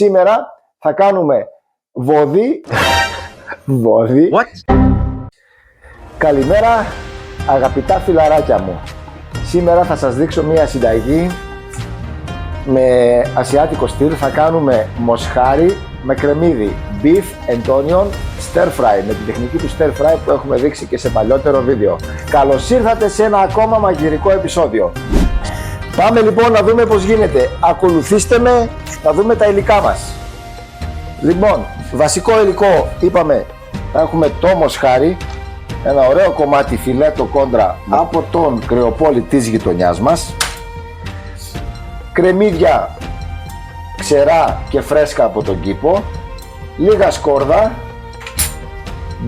Σήμερα θα κάνουμε βόδι. Βόδι. What? Καλημέρα αγαπητά φιλαράκια μου. Σήμερα θα σας δείξω μία συνταγή με ασιάτικο στυλ. Θα κάνουμε μοσχάρι με κρεμμύδι, beef and onion stir fry, με την τεχνική του stir fry που έχουμε δείξει και σε παλιότερο βίντεο. Καλώς ήρθατε σε ένα ακόμα μαγειρικό επεισόδιο. Πάμε λοιπόν να δούμε πως γίνεται. Ακολουθήστε με να δούμε τα υλικά μας. Λοιπόν, βασικό υλικό είπαμε, θα έχουμε το μοσχάρι, ένα ωραίο κομμάτι φιλέτο κόντρα από τον κρεοπόλη της γειτονιάς μας, κρεμμύδια ξερά και φρέσκα από τον κήπο, λίγα σκόρδα,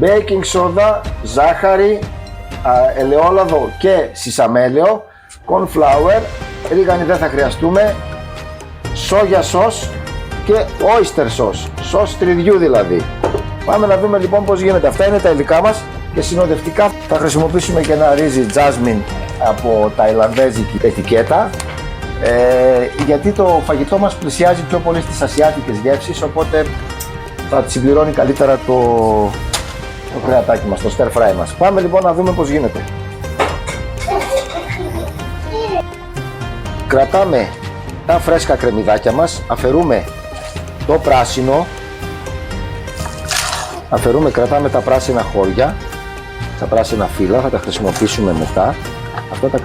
baking soda, ζάχαρη, ελαιόλαδο και σισαμέλαιο, corn flour, ρίγανη δεν θα χρειαστούμε, σόγια σος και oyster sauce, σος τριδιού δηλαδή. Πάμε να δούμε λοιπόν πως γίνεται. Αυτά είναι τα υλικά μας και συνοδευτικά θα χρησιμοποιήσουμε και ένα ρύζι jasmine από ταϊλανδέζικη ετικέτα, γιατί το φαγητό μας πλησιάζει πιο πολύ στις ασιάτικες γεύσεις, οπότε θα συμπληρώνει καλύτερα το κρεατάκι μας, το stir fry μας. Πάμε λοιπόν να δούμε πως γίνεται. Κρατάμε τα φρέσκα κρεμμυδάκια μας, αφαιρούμε το πράσινο, κρατάμε τα πράσινα χώρια, τα πράσινα φύλλα, θα τα χρησιμοποιήσουμε μετά. Αυτά τα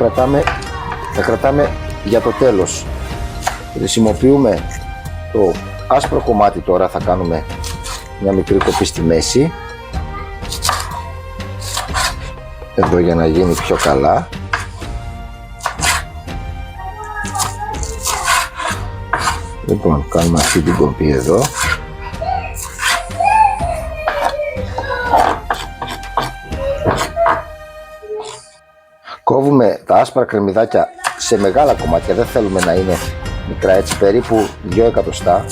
κρατάμε για το τέλος. Χρησιμοποιούμε το άσπρο κομμάτι τώρα, θα κάνουμε μια μικρή κοπή στη μέση, εδώ για να γίνει πιο καλά. Λοιπόν, κάνουμε αυτή την κοπή εδώ. Κόβουμε τα άσπρα κρεμμυδάκια σε μεγάλα κομμάτια, δεν θέλουμε να είναι μικρά, έτσι περίπου 2 εκατοστά.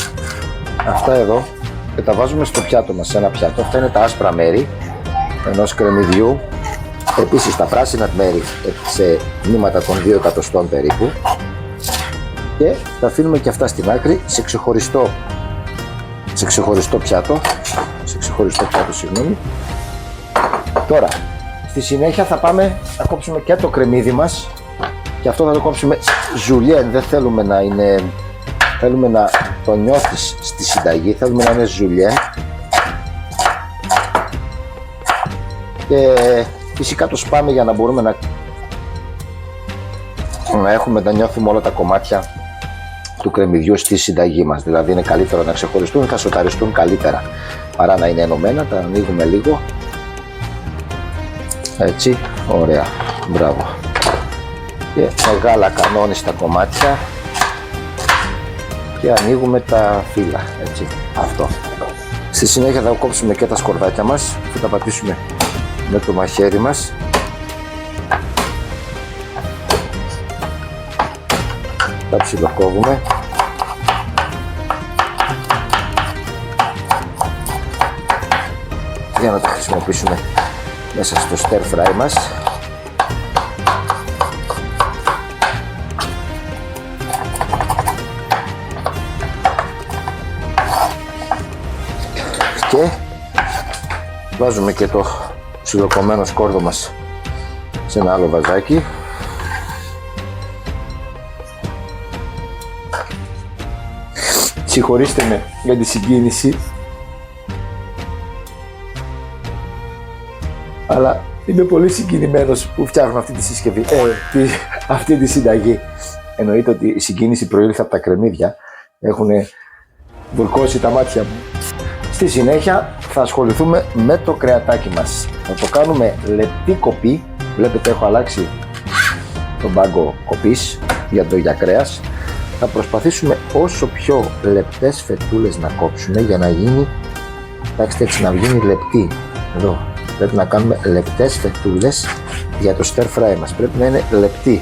Αυτά εδώ και τα βάζουμε στο πιάτο μας, σε ένα πιάτο. Αυτά είναι τα άσπρα μέρη ενός κρεμμυδιού. Επίσης τα πράσινα μέρη σε τμήματα των 2 εκατοστών περίπου. Και τα αφήνουμε και αυτά στην άκρη σε ξεχωριστό πιάτο, συγγνώμη. Τώρα, στη συνέχεια θα πάμε να κόψουμε και το κρεμμύδι μας και αυτό θα το κόψουμε ζουλιέν, δεν θέλουμε να είναι, θέλουμε να το νιώθεις στη συνταγή, θέλουμε να είναι ζουλιέν. Και φυσικά το σπάμε για να μπορούμε να νιώθουμε όλα τα κομμάτια του κρεμμυδιού στη συνταγή μας. Δηλαδή είναι καλύτερο να ξεχωριστούν, θα σοταριστούν καλύτερα παρά να είναι ενωμένα. Τα ανοίγουμε λίγο, έτσι, ωραία, μπράβο. Και μεγάλα κανόνιστα κομμάτια και ανοίγουμε τα φύλλα, έτσι, αυτό. Στη συνέχεια θα κόψουμε και τα σκορδάκια μας, θα τα πατήσουμε με το μαχαίρι μας. Τα ψιλοκόβουμε. Για να τα χρησιμοποιήσουμε μέσα στο stir fry μας. Και βάζουμε και το ψιλοκομμένο σκόρδο μας σε ένα άλλο βαζάκι. Συγχωρήστε με για τη συγκίνηση, αλλά είμαι πολύ συγκινημένος που φτιάχνω αυτή τη συσκευή, αυτή τη συνταγή. Εννοείται ότι η συγκίνηση προήλθε από τα κρεμμύδια, έχουν βουλκώσει τα μάτια μου. Στη συνέχεια θα ασχοληθούμε με το κρεατάκι μας. Θα το κάνουμε λεπτή κοπή, βλέπετε έχω αλλάξει τον πάγκο κοπής για κρέας. Θα προσπαθήσουμε όσο πιο λεπτές φετούλες να κόψουμε για να γίνει, κοιτάξτε έτσι, να βγει λεπτή. Εδώ πρέπει να κάνουμε λεπτές φετούλες για το stir fry μας, πρέπει να είναι λεπτή.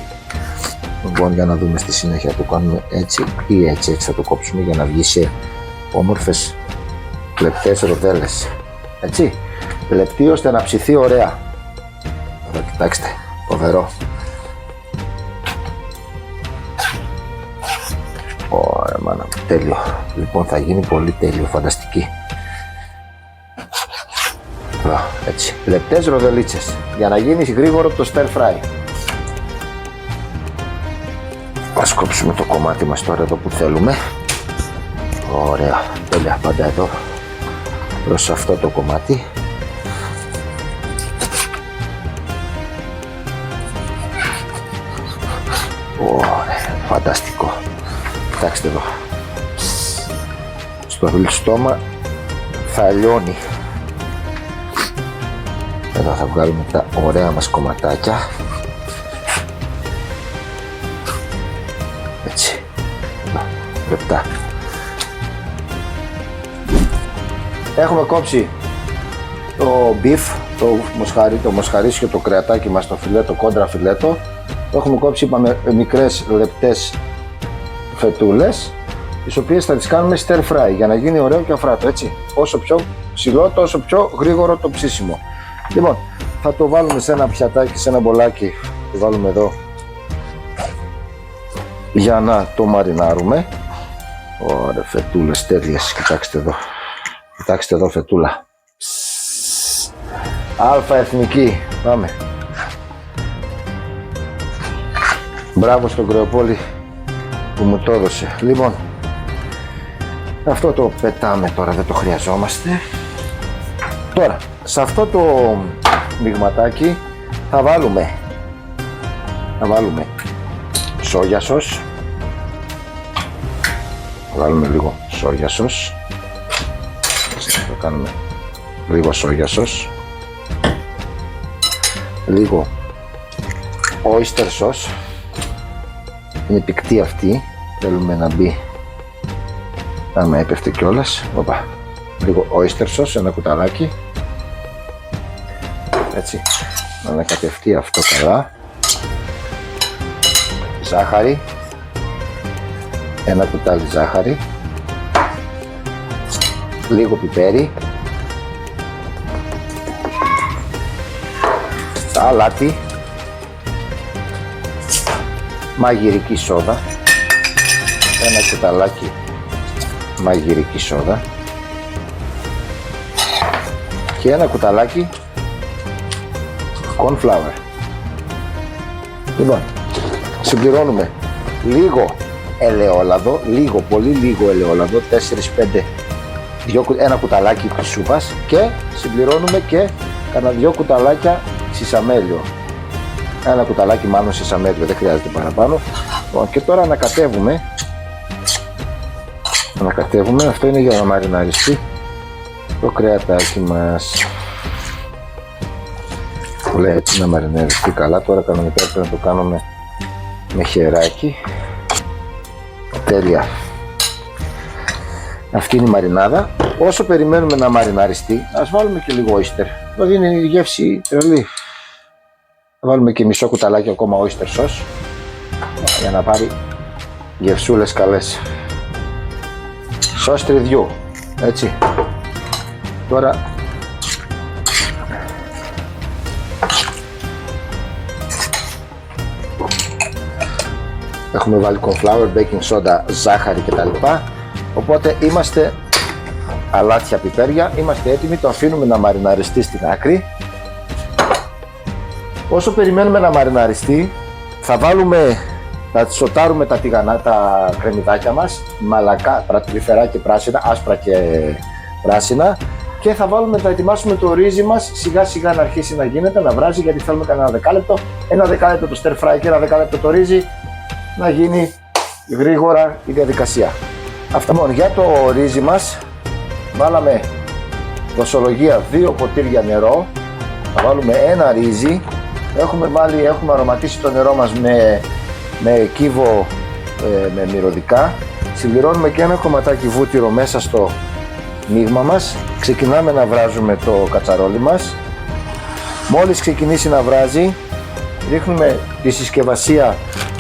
Λοιπόν, για να δούμε στη συνέχεια, το κάνουμε έτσι ή έτσι θα το κόψουμε για να βγει σε όμορφες λεπτές ροδέλες, έτσι, λεπτή ώστε να ψηθεί ωραία. Εδώ κοιτάξτε, φοβερό. Ωραία μάνα μου. τέλειο. Λοιπόν, θα γίνει πολύ τέλειο, φανταστική. Έτσι, λεπτές ροδελίτσες για να γίνει γρήγορο το stir fry. Ας κόψουμε το κομμάτι μας τώρα εδώ που θέλουμε. Ωραία, τέλεια, πάντα εδώ προς αυτό το κομμάτι. Ωραία, φανταστικό. Κοιτάξτε εδώ, στο στόμα θα λιώνει. Εδώ θα βγάλουμε τα ωραία μας κομματάκια. Έτσι, λεπτά. Έχουμε κόψει το beef, το μοσχαρίσιο, το κρεατάκι μας, το φιλέτο, κόντρα φιλέτο. Το έχουμε κόψει, είπαμε, μικρές λεπτές φετούλες, τις οποίες θα τις κάνουμε stir fry για να γίνει ωραίο και αφράτο, έτσι. Όσο πιο ψηλό, τόσο πιο γρήγορο το ψήσιμο. Λοιπόν, θα το βάλουμε σε ένα πιατάκι, σε ένα μπολάκι, το βάλουμε εδώ για να το μαρινάρουμε. Ωραία, φετούλες τέλειες, κοιτάξτε εδώ. Κοιτάξτε εδώ φετούλα. Αλφα εθνική, πάμε. Μπράβο στον Κρεοπόλη που μου το έδωσε. Λοιπόν, αυτό το πετάμε τώρα, δεν το χρειαζόμαστε. Τώρα, σε αυτό το μειγματάκι θα βάλουμε σόγια σος. Θα βάλουμε λίγο σόγια σος. Θα κάνουμε λίγο σόγια σος. Λίγο oyster sauce. Είναι πικτή αυτή, θέλουμε να μπει, άμα έπεφτε κιόλας. Οπα. Λίγο oyster sauce, ένα κουταλάκι. Έτσι, να ανακατευτεί αυτό καλά. Ζάχαρη, ένα κουτάλι ζάχαρη. Λίγο πιπέρι. Αλάτι. Μαγειρική σόδα. Ένα κουταλάκι μαγειρική σόδα. Και ένα κουταλάκι corn flour. Λοιπόν, συμπληρώνουμε λίγο ελαιόλαδο, πολύ λίγο ελαιόλαδο, 4-5, ένα κουταλάκι της σούπας, και συμπληρώνουμε και κάνα 2 κουταλάκια σισαμέλιο. Ένα κουταλάκι μάλλον σισαμέλιο, δεν χρειάζεται παραπάνω. Και τώρα ανακατεύουμε, αυτό είναι για να μαριναριστεί το κρεατάκι μας. Λέει έτσι να μαριναριστεί καλά. Τώρα κανονικά πρέπει να το κάνουμε με χεράκι. Τέλεια. Αυτή είναι η μαρινάδα. Όσο περιμένουμε να μαριναριστεί, ας βάλουμε και λίγο oyster. Θα δίνει γεύση τρελή. Θα βάλουμε και μισό κουταλάκι ακόμα oyster sauce για να πάρει γευσούλες καλές. Σως τριδιού, έτσι. Τώρα έχουμε βάλει corn flour, baking soda, ζάχαρη κτλ. Οπότε είμαστε αλάτια, πιπέρια, είμαστε έτοιμοι, το αφήνουμε να μαριναριστεί στην άκρη. Όσο περιμένουμε να μαριναριστεί, θα σοτάρουμε τα τηγανά, τα κρεμμυδάκια μας, μαλακά, τρυφερά και πράσινα, άσπρα και πράσινα, και θα ετοιμάσουμε το ρύζι μας σιγά σιγά να αρχίσει να γίνεται, να βράζει, γιατί θέλουμε κανένα δεκάλεπτο, ένα δεκάλεπτο το stir fry και ένα δεκάλεπτο το ρύζι, να γίνει γρήγορα η διαδικασία. Αυτά μόνο. Για το ρύζι μας βάλαμε δοσολογία 2 ποτήρια νερό, θα βάλουμε ένα ρύζι, έχουμε αρωματίσει το νερό μας με κύβο, με μυρωδικά. Συμπληρώνουμε και ένα κομματάκι βούτυρο μέσα στο μείγμα μας. Ξεκινάμε να βράζουμε το κατσαρόλι μας. Μόλις ξεκινήσει να βράζει, ρίχνουμε τη συσκευασία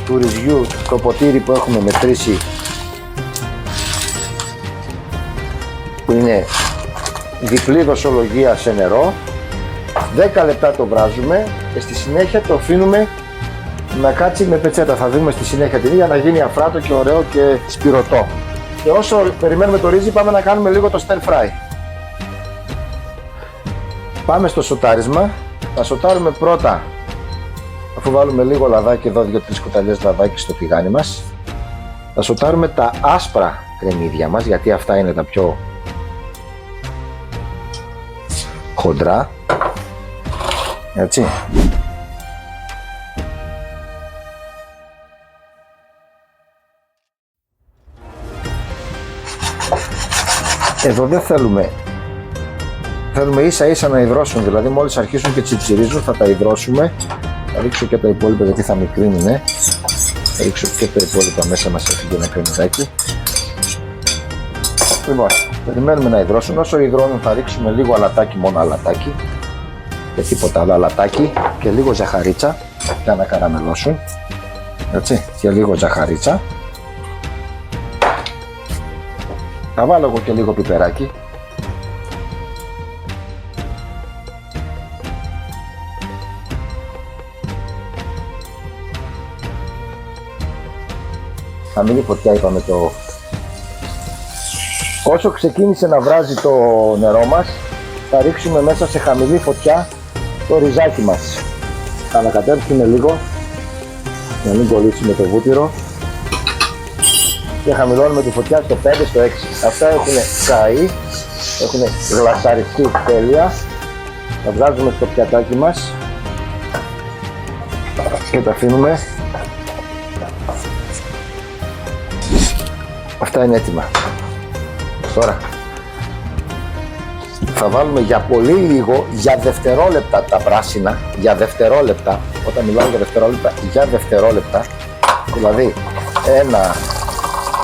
του ρυζιού στο ποτήρι που έχουμε μετρήσει, που είναι διπλή δοσολογία σε νερό. 10 λεπτά το βράζουμε και στη συνέχεια το αφήνουμε να κάτσει με πετσέτα. Θα δούμε στη συνέχεια την για να γίνει αφράτο και ωραίο και σπυρωτό. Και όσο περιμένουμε το ρύζι, πάμε να κάνουμε λίγο το stir fry. Πάμε στο σοτάρισμα. Θα σοτάρουμε πρώτα, αφού βάλουμε λίγο λαδάκι εδώ, 2-3 κουταλιές λαδάκι στο τηγάνι μας. Θα σοτάρουμε τα άσπρα κρεμμύδια μας, γιατί αυτά είναι τα πιο χοντρά. Έτσι. Εδώ δεν θέλουμε ίσα ίσα να υδρώσουν, δηλαδή μόλις αρχίσουν και τσιτσιρίζουν θα τα υδρώσουμε. Θα ρίξω και τα υπόλοιπα γιατί θα μικρύνουνε. Θα ρίξω και τα υπόλοιπα μέσα, μας έφυγε ένα κρεμμυδάκι. Λοιπόν, περιμένουμε να υδρώσουν. Όσο υδρώνουν θα ρίξουμε λίγο αλατάκι, μόνο αλατάκι και τίποτα άλλο, αλατάκι και λίγο ζαχαρίτσα για να καραμελώσουν. Έτσι, και λίγο ζαχαρίτσα. Θα βάλω εγώ και λίγο πιπεράκι. Θα μείνει φωτιά, είπαμε το... Όσο ξεκίνησε να βράζει το νερό μας, θα ρίξουμε μέσα σε χαμηλή φωτιά το ριζάκι μας. Θα ανακατέψουμε λίγο, για να μην κολλήσει με το βούτυρο. Και χαμηλώνουμε τη φωτιά στο 5, στο 6. Αυτά έχουν καεί, έχουν γλασαριστεί τέλεια. Τα βγάζουμε στο πιατάκι μας και τα αφήνουμε. Αυτά είναι έτοιμα. Τώρα θα βάλουμε για πολύ λίγο, για δευτερόλεπτα τα πράσινα, για δευτερόλεπτα, όταν μιλάμε για δευτερόλεπτα, για δευτερόλεπτα, δηλαδή 1,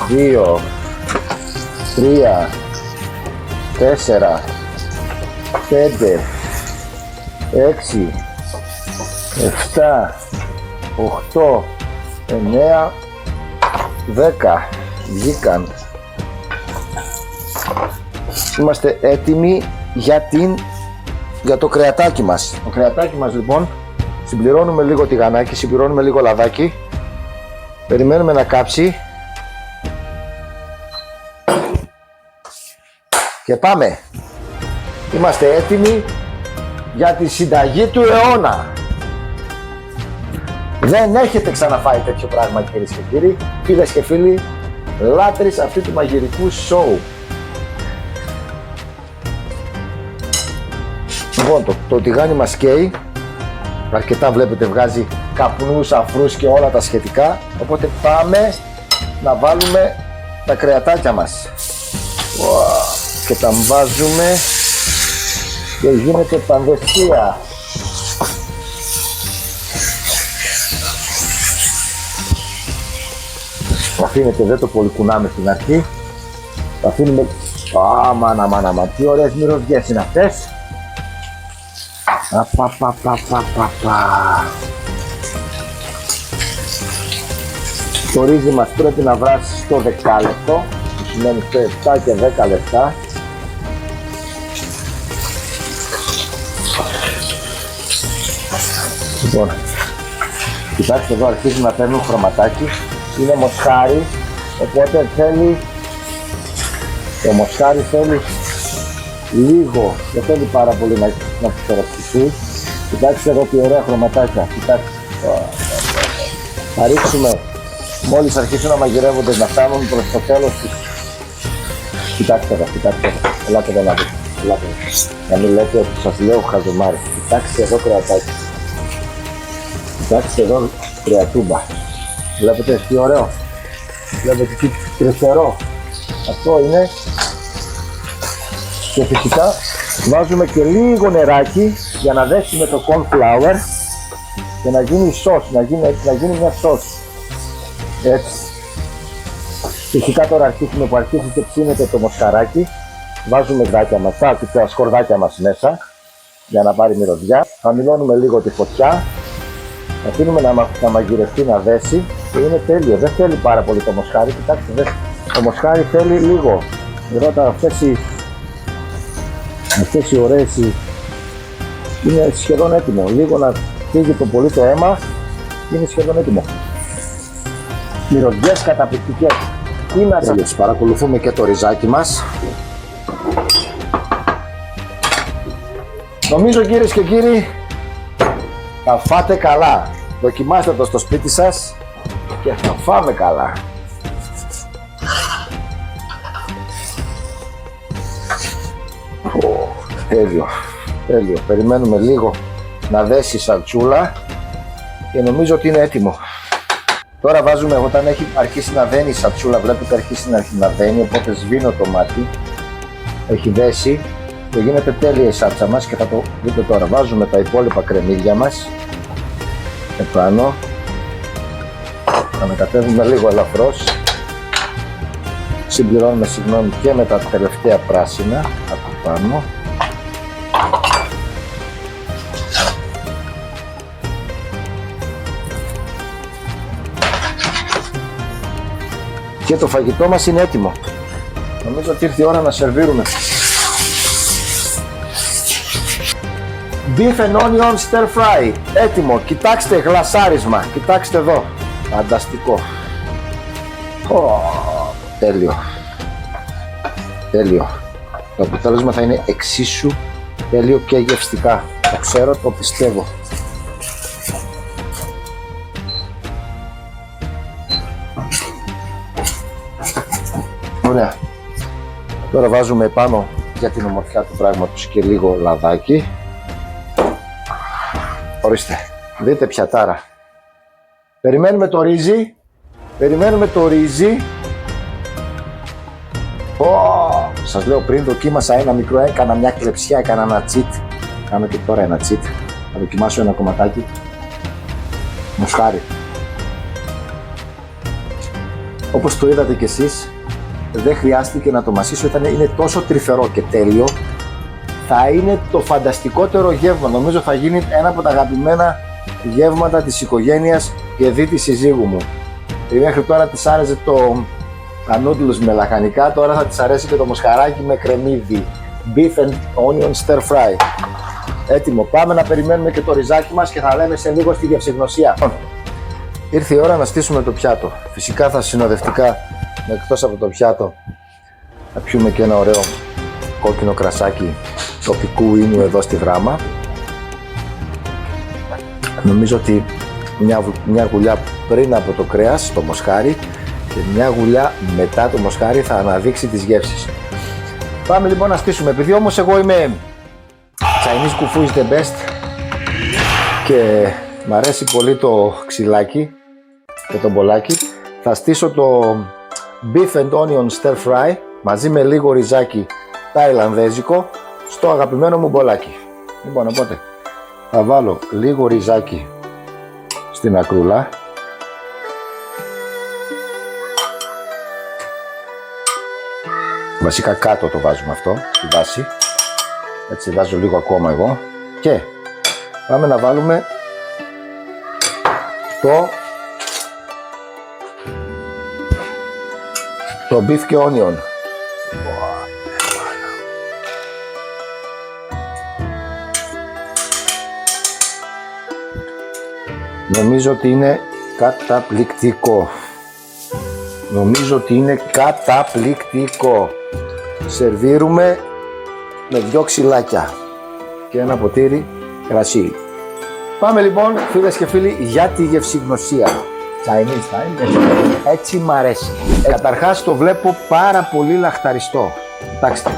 2, 3, 4, 5, 6, 7, 8, 9, 10. Βγήκαν. Είμαστε έτοιμοι για το κρεατάκι μας. Το κρεατάκι μας λοιπόν, συμπληρώνουμε λίγο τηγανάκι, συμπληρώνουμε λίγο λαδάκι, περιμένουμε να κάψει και πάμε. Είμαστε έτοιμοι για τη συνταγή του αιώνα. Δεν έχετε ξαναφάει τέτοιο πράγμα, κυρίες και κύριοι, φίλες και φίλοι, λάτρεις αυτού του μαγειρικού σοου. Λοιπόν, το τηγάνι μας καίει, αρκετά βλέπετε, βγάζει καπνούς, αφρούς και όλα τα σχετικά, οπότε πάμε να βάλουμε τα κρεατάκια μας. Και τα βάζουμε και γίνεται πανδεσία. Αφήνετε, δεν το πολυκουνάμε στην αρχή. Τα αφήνουμε. Αμάνα, τι ωραίες μυρωδιές είναι αυτές. Το ρύζι μας πρέπει να βράσει στο δεκάλεπτο, που σημαίνει στο 7 και 10 λεπτά. Λοιπόν, κοιτάξτε εδώ, αρχίζουν να παίρνουν χρωματάκι. Είναι μοσχάρι, οπότε το μοσχάρι θέλει λίγο, δεν θέλει πάρα πολύ να ψηφεραστηθεί. Κοιτάξτε εδώ τι ωραία χρωματάκια, κοιτάξτε. Θα ρίξουμε, μόλις αρχίσουν να μαγειρεύονται, να φτάνουν προς το τέλος τους. Κοιτάξτε εδώ, ελάτε εδώ να δείτε, να μην λέτε ότι σας λέω χαζομάρι. Κοιτάξτε εδώ κρεατάκι, κοιτάξτε εδώ κρεατούμπα. Βλέπετε τι ωραίο, βλέπετε τι τρυφερό, αυτό είναι. Και φυσικά βάζουμε και λίγο νεράκι για να δέσουμε το corn flour και να γίνει σως, να γίνει μια σως. Έτσι. Φυσικά τώρα αρχίσουμε που αρχίζει και ψήνεται το μοσχαράκι, βάζουμε γδάκια μας, τα σκορδάκια μας μέσα για να πάρει μυρωδιά. Χαμηλώνουμε λίγο τη φωτιά, αφήνουμε να μαγειρευτεί, να δέσει και είναι τέλειο. Δεν θέλει πάρα πολύ το μοσχάρι, κοιτάξτε, το μοσχάρι θέλει λίγο. Ρώτα αυτές οι ωραίες είναι σχεδόν έτοιμο. Λίγο να φύγει το πολύ το αίμα, είναι σχεδόν έτοιμο. Μυρωδιές καταπληκτικές. Τέλειος, παρακολουθούμε και το ριζάκι μας. Νομίζω κυρίες και κύριοι θα φάτε καλά. Δοκιμάστε το στο σπίτι σας και θα φάμε καλά. Τέλειο, τέλειο. Περιμένουμε λίγο να δέσει η σαλτσούλα και νομίζω ότι είναι έτοιμο. Τώρα βάζουμε, όταν έχει αρχίσει να δένει η σαλτσούλα, βλέπετε αρχίσει να δένει, οπότε σβήνω το μάτι. Έχει δέσει και γίνεται τέλεια η σάλτσα μας και θα το δείτε τώρα. Βάζουμε τα υπόλοιπα κρεμμύδια μας επάνω. Θα μετατεύουμε λίγο ελαφρώς. Συμπληρώνουμε, και με τα τελευταία πράσινα από πάνω. Και το φαγητό μας είναι έτοιμο. Νομίζω ότι ήρθε η ώρα να σερβίρουμε. Beef and onion stir fry. Έτοιμο. Κοιτάξτε, γλασάρισμα. Κοιτάξτε εδώ. Φανταστικό. Τέλειο. Τέλειο. Το αποτέλεσμα θα είναι εξίσου τέλειο και γευστικά. Το ξέρω, το πιστεύω. Ωραία. Τώρα βάζουμε επάνω για την ομορφιά του πράγματος και λίγο λαδάκι. Ορίστε, δείτε πιατάρα. Περιμένουμε το ρύζι. Περιμένουμε το ρύζι. Σας λέω πριν δοκίμασα ένα μικρό, έκανα μια κλεψιά, έκανα ένα τσιτ. Κάνω και τώρα ένα τσιτ. Θα δοκιμάσω ένα κομματάκι. Μοσχάρι. Όπως το είδατε κι εσείς, δεν χρειάστηκε να το μασίσω, είναι τόσο τρυφερό και τέλειο. Θα είναι το φανταστικότερο γεύμα. Νομίζω θα γίνει ένα από τα αγαπημένα γεύματα της οικογένειας και δι της συζύγου μου. Μέχρι τώρα της άρεσε τα νούντλους με λαχανικά, τώρα θα της αρέσει και το μοσχαράκι με κρεμμύδι. Beef and onion stir fry. Έτοιμο. Πάμε να περιμένουμε και το ριζάκι μας και θα λέμε σε λίγο στη γευσηγνωσία. Ήρθε η ώρα να στήσουμε το πιάτο. Φυσικά θα συνοδευτικά, εκτός από το πιάτο, θα πιούμε και ένα ωραίο κόκκινο κρασάκι τοπικού ίνου εδώ στη Δράμα. Νομίζω ότι μια γουλιά πριν από το κρέας, το μοσχάρι, και μια γουλιά μετά το μοσχάρι θα αναδείξει τις γεύσεις. Πάμε λοιπόν να στήσουμε. Επειδή όμως εγώ είμαι Chinese Kung Fu is the best και μ' αρέσει πολύ το ξυλάκι και το μπολάκι, θα στήσω το Beef and Onion Stir Fry μαζί με λίγο ριζάκι ταϊλανδέζικο στο αγαπημένο μου μπολάκι. Λοιπόν, οπότε θα βάλω λίγο ριζάκι στην ακρούλα. Βασικά κάτω το βάζουμε αυτό, στη βάση. Έτσι βάζω λίγο ακόμα εγώ. Και πάμε να βάλουμε το beef και onion. Νομίζω ότι είναι καταπληκτικό. Νομίζω ότι είναι καταπληκτικό. Σερβίρουμε με 2 ξυλάκια και ένα ποτήρι κρασί. Πάμε λοιπόν, φίλες και φίλοι, για τη γευσηγνωσία. Chinese style, έτσι μ' αρέσει. Καταρχάς το βλέπω πάρα πολύ λαχταριστό. Κοιτάξτε,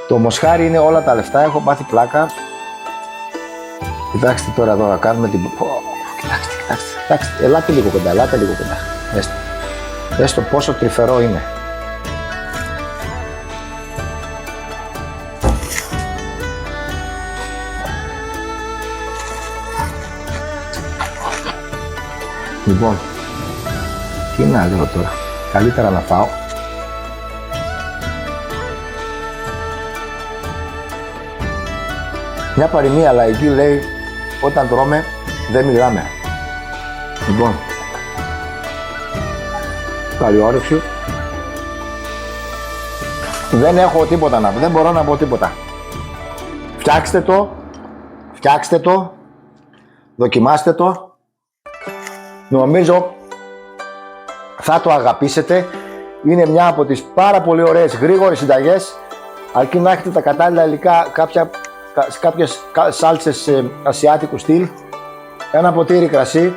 το μοσχάρι είναι όλα τα λεφτά, έχω πάθει πλάκα. Κοιτάξτε τώρα εδώ να κάνουμε την... Κοιτάξτε, ελάτε λίγο κοντά, Δες το πόσο τρυφερό είναι. Λοιπόν, τι να λέω τώρα, καλύτερα να φάω. Μια παροιμία λαϊκή λέει, όταν τρώμε δεν μιλάμε. Λοιπόν, καλή όρεξη. Δεν έχω τίποτα να πω, δεν μπορώ να πω τίποτα. Φτιάξτε το, δοκιμάστε το. Νομίζω Θα το αγαπήσετε. Είναι μια από τις πάρα πολύ ωραίες γρήγορες συνταγές, αρκεί να έχετε τα κατάλληλα υλικά, κάποιες σάλτσες ασιάτικου στυλ, ένα ποτήρι κρασί.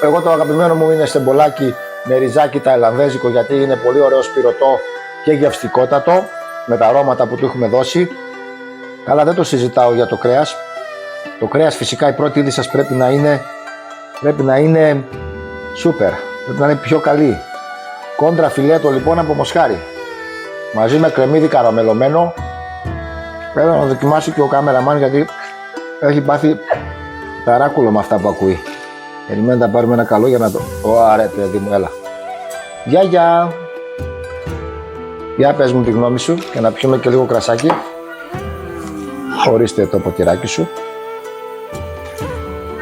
Εγώ το αγαπημένο μου είναι στεμπολάκι με ριζάκι ταϊλανδέζικο, γιατί είναι πολύ ωραίο σπυρωτό και γευστικότατο με τα αρώματα που του έχουμε δώσει. Αλλά δεν το συζητάω για το κρέας. Το κρέας φυσικά η πρώτη είδη σας πρέπει να είναι σούπερ, πρέπει να είναι πιο καλή. Κόντρα φιλέτο λοιπόν από μοσχάρι, μαζί με κρεμμύδι καραμελωμένο. Πρέπει να δοκιμάσει και ο κάμεραμάν, γιατί έχει πάθει ταράκουλο με αυτά που ακούει. Περιμένετε να πάρουμε ένα καλό για να το... Ωραία παιδί μου, έλα. Γεια. Για πες μου τη γνώμη σου και να πιούμε και λίγο κρασάκι. Ορίστε το ποτηράκι σου.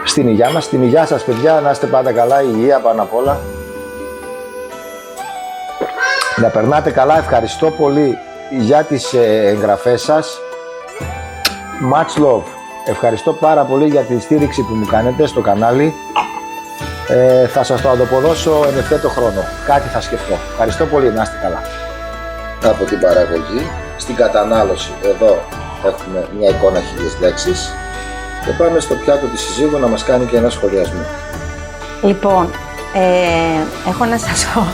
Στην υγειά μας, στην υγειά σας παιδιά, να είστε πάντα καλά, υγεία πάνω απ' όλα. Να περνάτε καλά, ευχαριστώ πολύ για τις εγγραφές σας. Much love. Ευχαριστώ πάρα πολύ για τη στήριξη που μου κάνετε στο κανάλι. Θα σας το ανταποδώσω εν ευθέτω χρόνο. Κάτι θα σκεφτώ. Ευχαριστώ πολύ, να είστε καλά. Από την παραγωγή, στην κατανάλωση, εδώ έχουμε μια εικόνα 1000 λέξεις και πάμε στο πιάτο της συζύγου να μας κάνει και ένα σχολιασμό. Λοιπόν, έχω να σας πω.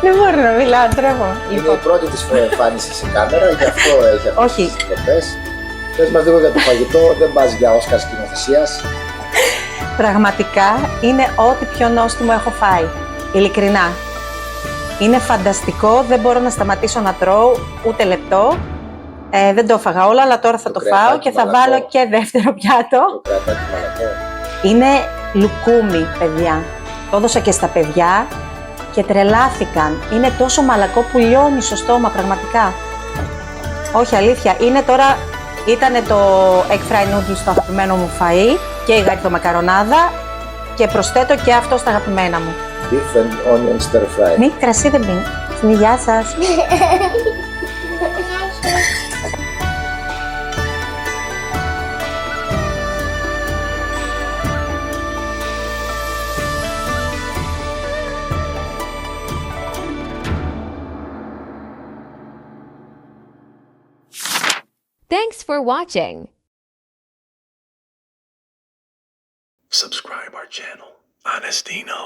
Δεν μπορώ να μιλάω, τρέχω. Είναι η πρώτη της εμφάνιση σε κάμερα, γι' αυτό έχει αυτές τις κλοπές. Πες μας λίγο για το φαγητό, δεν πας για Όσκαρ σκηνοθεσίας. Πραγματικά είναι ό,τι πιο νόστιμο έχω φάει. Ειλικρινά. Είναι φανταστικό, δεν μπορώ να σταματήσω να τρώω ούτε λεπτό. Δεν το έφαγα όλα, αλλά τώρα θα το φάω και θα βάλω και δεύτερο πιάτο. Το κρεατάκι μαλακό. Είναι λουκούμι, παιδιά. Το έδωσα και στα παιδιά και τρελάθηκαν. Είναι τόσο μαλακό που λιώνει στο στόμα, πραγματικά. Όχι, αλήθεια. Είναι τώρα, ήτανε το egg fried noodles στο αγαπημένο μου φαΐ και η γαριδομακαρονάδα και προσθέτω και αυτό στα αγαπημένα μου. Beef and onion stir fry. Ναι, κρασί δεν πίνει. Στην υγειά σας. Thanks for watching. Subscribe our channel, Honestino.